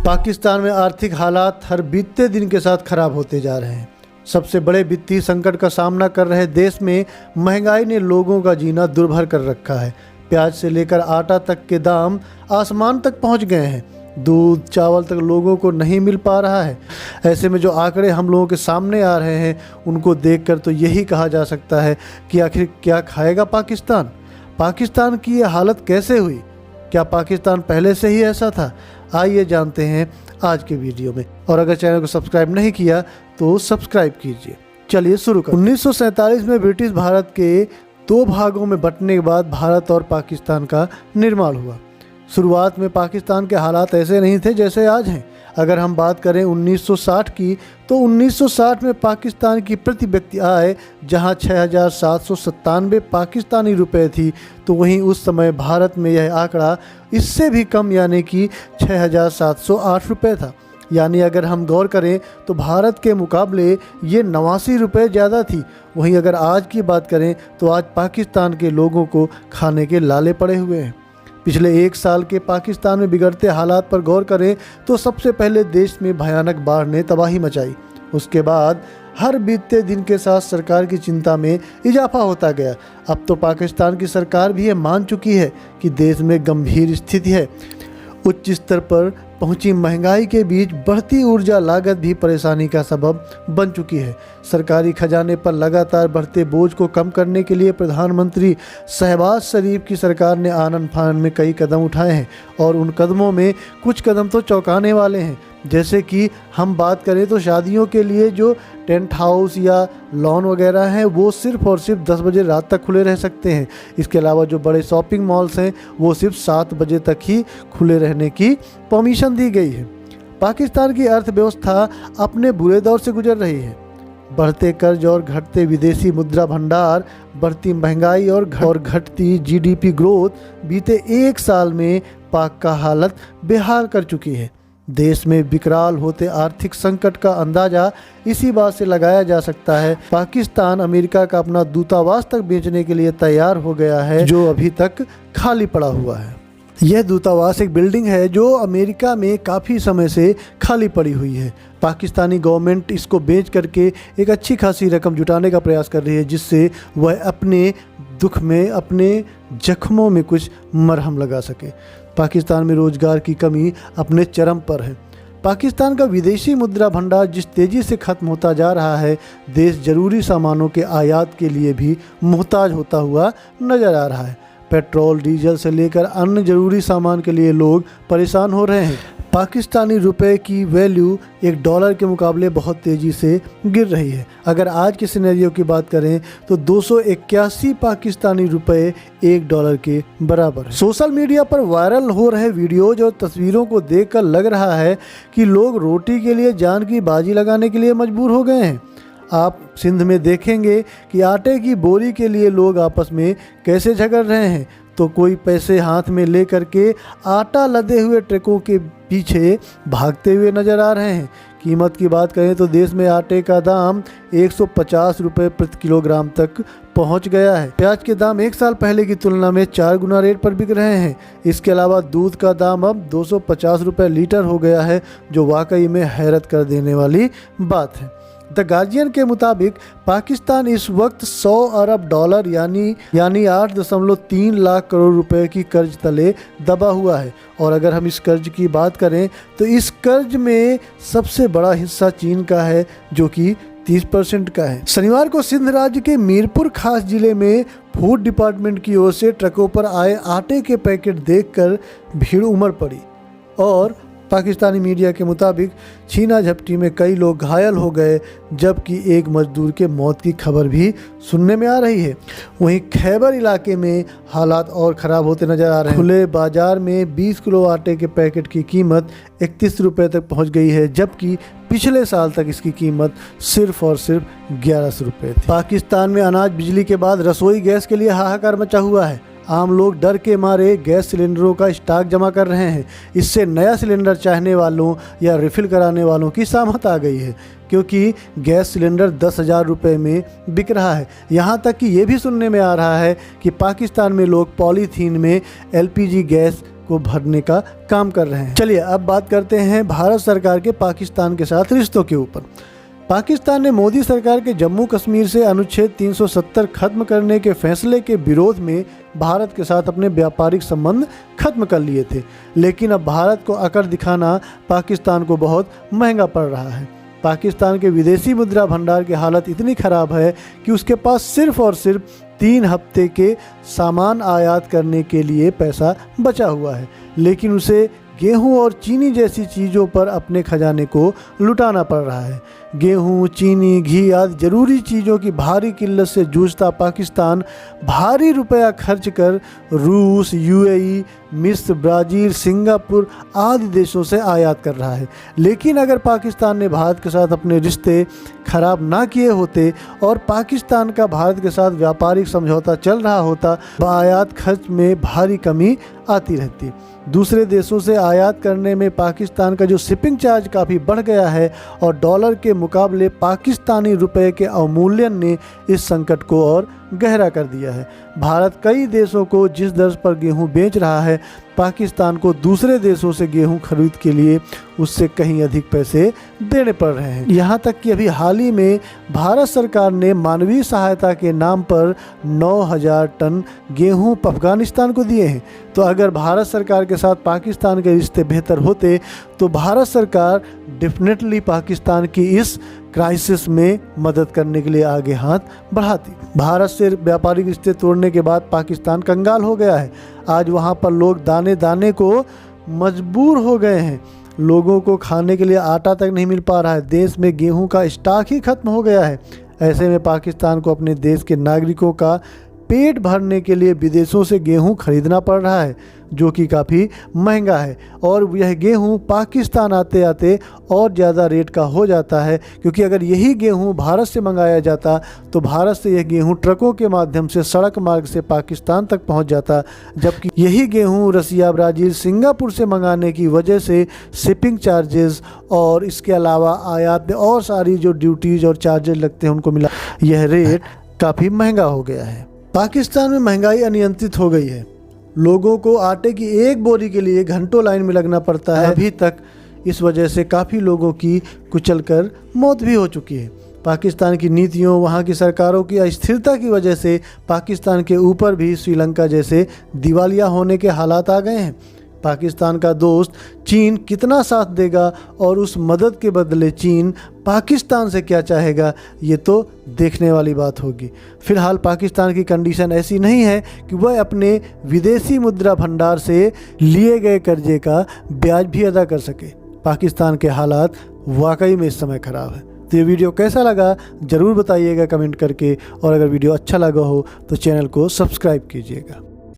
पाकिस्तान में आर्थिक हालात हर बीतते दिन के साथ खराब होते जा रहे हैं। सबसे बड़े वित्तीय संकट का सामना कर रहे देश में महंगाई ने लोगों का जीना दुर्भर कर रखा है। प्याज से लेकर आटा तक के दाम आसमान तक पहुंच गए हैं। दूध चावल तक लोगों को नहीं मिल पा रहा है। ऐसे में जो आंकड़े हम लोगों के सामने आ रहे हैं उनको देखकर तो यही कहा जा सकता है कि आखिर क्या खाएगा पाकिस्तान। पाकिस्तान की ये हालत कैसे हुई? क्या पाकिस्तान पहले से ही ऐसा था? आइए जानते हैं आज के वीडियो में। और अगर चैनल को सब्सक्राइब नहीं किया तो सब्सक्राइब कीजिए। चलिए शुरू करें। 1947 में ब्रिटिश भारत के 2 भागों में बंटने के बाद भारत और पाकिस्तान का निर्माण हुआ। शुरुआत में पाकिस्तान के हालात ऐसे नहीं थे जैसे आज हैं। अगर हम बात करें 1960 की तो 1960 में पाकिस्तान की प्रति व्यक्ति आय जहां 6,797 पाकिस्तानी रुपए थी, तो वहीं उस समय भारत में यह आंकड़ा इससे भी कम यानी कि 6,708 रुपये था। यानी अगर हम गौर करें तो भारत के मुकाबले ये 89 रुपये ज़्यादा थी। वहीं अगर आज की बात करें तो आज पाकिस्तान के लोगों को खाने के लाले पड़े हुए हैं। पिछले 1 साल के पाकिस्तान में बिगड़ते हालात पर गौर करें तो सबसे पहले देश में भयानक बाढ़ ने तबाही मचाई। उसके बाद हर बीतते दिन के साथ सरकार की चिंता में इजाफा होता गया। अब तो पाकिस्तान की सरकार भी ये मान चुकी है कि देश में गंभीर स्थिति है। उच्च स्तर पर पहुंची महंगाई के बीच बढ़ती ऊर्जा लागत भी परेशानी का सबब बन चुकी है। सरकारी खजाने पर लगातार बढ़ते बोझ को कम करने के लिए प्रधानमंत्री शहबाज शरीफ की सरकार ने आनन फानन में कई कदम उठाए हैं और उन कदमों में कुछ कदम तो चौंकाने वाले हैं। जैसे कि हम बात करें तो शादियों के लिए जो टेंट हाउस या लॉन वगैरह हैं वो सिर्फ़ और सिर्फ 10 बजे रात तक खुले रह सकते हैं। इसके अलावा जो बड़े शॉपिंग मॉल्स हैं वो सिर्फ 7 बजे तक ही खुले रहने की परमिशन दी गई है। पाकिस्तान की अर्थव्यवस्था अपने बुरे दौर से गुजर रही है। बढ़ते कर्ज और घटते विदेशी मुद्रा भंडार, बढ़ती महंगाई और घटती जीडीपी ग्रोथ बीते 1 साल में पाक का हालत बेहाल कर चुकी है। देश में विकराल होते आर्थिक संकट का अंदाजा इसी बात से लगाया जा सकता है। पाकिस्तान अमेरिका का अपना दूतावास तक बेचने के लिए तैयार हो गया है, जो अभी तक खाली पड़ा हुआ है। यह दूतावास एक बिल्डिंग है जो अमेरिका में काफ़ी समय से खाली पड़ी हुई है। पाकिस्तानी गवर्नमेंट इसको बेच करके एक अच्छी खासी रकम जुटाने का प्रयास कर रही है, जिससे वह अपने दुख में, अपने जख्मों में कुछ मरहम लगा सके। पाकिस्तान में रोजगार की कमी अपने चरम पर है। पाकिस्तान का विदेशी मुद्रा भंडार जिस तेज़ी से ख़त्म होता जा रहा है, देश जरूरी सामानों के आयात के लिए भी मुहताज होता हुआ नज़र आ रहा है। पेट्रोल डीजल से लेकर अन्य ज़रूरी सामान के लिए लोग परेशान हो रहे हैं। पाकिस्तानी रुपए की वैल्यू $1 के मुकाबले बहुत तेज़ी से गिर रही है। अगर आज के सिनेरियो की बात करें तो 281 पाकिस्तानी रुपए $1 के बराबर है। सोशल मीडिया पर वायरल हो रहे वीडियोज और तस्वीरों को देखकर लग रहा है कि लोग रोटी के लिए जान की बाजी लगाने के लिए मजबूर हो गए हैं। आप सिंध में देखेंगे कि आटे की बोरी के लिए लोग आपस में कैसे झगड़ रहे हैं, तो कोई पैसे हाथ में लेकर के आटा लदे हुए ट्रकों के पीछे भागते हुए नजर आ रहे हैं। कीमत की बात करें तो देश में आटे का दाम 150 रुपये प्रति किलोग्राम तक पहुंच गया है। प्याज के दाम 1 साल पहले की तुलना में 4 गुना रेट पर बिक रहे हैं। इसके अलावा दूध का दाम अब 250 रुपये लीटर हो गया है, जो वाकई में हैरत कर देने वाली बात है। द गार्जियन के मुताबिक पाकिस्तान इस वक्त $100 अरब यानी 8.3 लाख करोड़ रुपए की कर्ज तले दबा हुआ है। और अगर हम इस कर्ज की बात करें तो इस कर्ज में सबसे बड़ा हिस्सा चीन का है, जो कि 30% का है। शनिवार को सिंध राज्य के मीरपुर खास जिले में फूड डिपार्टमेंट की ओर से ट्रकों पर आए आटे के पैकेट देखकर भीड़ उमड़ पड़ी और पाकिस्तानी मीडिया के मुताबिक छीना झपटी में कई लोग घायल हो गए, जबकि एक मजदूर के मौत की खबर भी सुनने में आ रही है। वहीं खैबर इलाके में हालात और ख़राब होते नजर आ रहे हैं। खुले बाजार में 20 किलो आटे के पैकेट की कीमत 31 रुपये तक पहुंच गई है, जबकि पिछले साल तक इसकी कीमत सिर्फ और सिर्फ 1100 रुपये थी। पाकिस्तान में अनाज बिजली के बाद रसोई गैस के लिए हाहाकार मचा हुआ है। आम लोग डर के मारे गैस सिलेंडरों का स्टॉक जमा कर रहे हैं। इससे नया सिलेंडर चाहने वालों या रिफ़िल कराने वालों की सामत आ गई है, क्योंकि गैस सिलेंडर 10,000 रुपये में बिक रहा है। यहाँ तक कि ये भी सुनने में आ रहा है कि पाकिस्तान में लोग पॉलीथीन में LPG गैस को भरने का काम कर रहे हैं। चलिए अब बात करते हैं भारत सरकार के पाकिस्तान के साथ रिश्तों के ऊपर। पाकिस्तान ने मोदी सरकार के जम्मू कश्मीर से अनुच्छेद 370 खत्म करने के फैसले के विरोध में भारत के साथ अपने व्यापारिक संबंध खत्म कर लिए थे, लेकिन अब भारत को अकड़ दिखाना पाकिस्तान को बहुत महंगा पड़ रहा है। पाकिस्तान के विदेशी मुद्रा भंडार की हालत इतनी खराब है कि उसके पास सिर्फ और सिर्फ 3 हफ्ते के सामान आयात करने के लिए पैसा बचा हुआ है, लेकिन उसे गेहूं और चीनी जैसी चीज़ों पर अपने खजाने को लुटाना पड़ रहा है। गेहूं, चीनी, घी आदि जरूरी चीज़ों की भारी किल्लत से जूझता पाकिस्तान भारी रुपया खर्च कर रूस, यूएई, मिस्र, ब्राज़ील, सिंगापुर आदि देशों से आयात कर रहा है। लेकिन अगर पाकिस्तान ने भारत के साथ अपने रिश्ते खराब ना किए होते और पाकिस्तान का भारत के साथ व्यापारिक समझौता चल रहा होता, आयात खर्च में भारी कमी आती रहती। दूसरे देशों से आयात करने में पाकिस्तान का जो शिपिंग चार्ज काफ़ी बढ़ गया है और डॉलर के मुकाबले पाकिस्तानी रुपए के अवमूल्यन ने इस संकट को और गहरा कर दिया है। भारत कई देशों को जिस दर पर गेहूं बेच रहा है, पाकिस्तान को दूसरे देशों से गेहूं खरीद के लिए उससे कहीं अधिक पैसे देने पड़ रहे हैं। यहाँ तक कि अभी हाल ही में भारत सरकार ने मानवीय सहायता के नाम पर 9,000 टन गेहूं अफगानिस्तान को दिए हैं। तो अगर भारत सरकार के साथ पाकिस्तान के रिश्ते बेहतर होते तो भारत सरकार डेफिनेटली पाकिस्तान की इस क्राइसिस में मदद करने के लिए आगे हाथ बढ़ाती। भारत से व्यापारिक रिश्ते तोड़ने के बाद पाकिस्तान कंगाल हो गया है। आज वहाँ पर लोग दाने दाने को मजबूर हो गए हैं। लोगों को खाने के लिए आटा तक नहीं मिल पा रहा है। देश में गेहूं का स्टॉक ही खत्म हो गया है। ऐसे में पाकिस्तान को अपने देश के नागरिकों का पेट भरने के लिए विदेशों से गेहूं खरीदना पड़ रहा है, जो कि काफ़ी महंगा है। और यह गेहूं पाकिस्तान आते आते और ज़्यादा रेट का हो जाता है, क्योंकि अगर यही गेहूं भारत से मंगाया जाता तो भारत से यह गेहूं ट्रकों के माध्यम से सड़क मार्ग से पाकिस्तान तक पहुंच जाता, जबकि यही गेहूं रसिया, ब्राज़ील, सिंगापुर से मंगाने की वजह से शिपिंग चार्जेस और इसके अलावा आयात में और सारी जो ड्यूटीज़ और चार्जेस लगते हैं उनको मिला यह रेट काफ़ी महंगा हो गया है। पाकिस्तान में महंगाई अनियंत्रित हो गई है। लोगों को आटे की एक बोरी के लिए घंटों लाइन में लगना पड़ता है। अभी तक इस वजह से काफ़ी लोगों की कुचलकर मौत भी हो चुकी है। पाकिस्तान की नीतियों, वहाँ की सरकारों की अस्थिरता की वजह से पाकिस्तान के ऊपर भी श्रीलंका जैसे दिवालिया होने के हालात आ गए हैं। पाकिस्तान का दोस्त चीन कितना साथ देगा और उस मदद के बदले चीन पाकिस्तान से क्या चाहेगा, ये तो देखने वाली बात होगी। फिलहाल पाकिस्तान की कंडीशन ऐसी नहीं है कि वह अपने विदेशी मुद्रा भंडार से लिए गए कर्जे का ब्याज भी अदा कर सके। पाकिस्तान के हालात वाकई में इस समय ख़राब है। तो ये वीडियो कैसा लगा ज़रूर बताइएगा कमेंट करके, और अगर वीडियो अच्छा लगा हो तो चैनल को सब्सक्राइब कीजिएगा।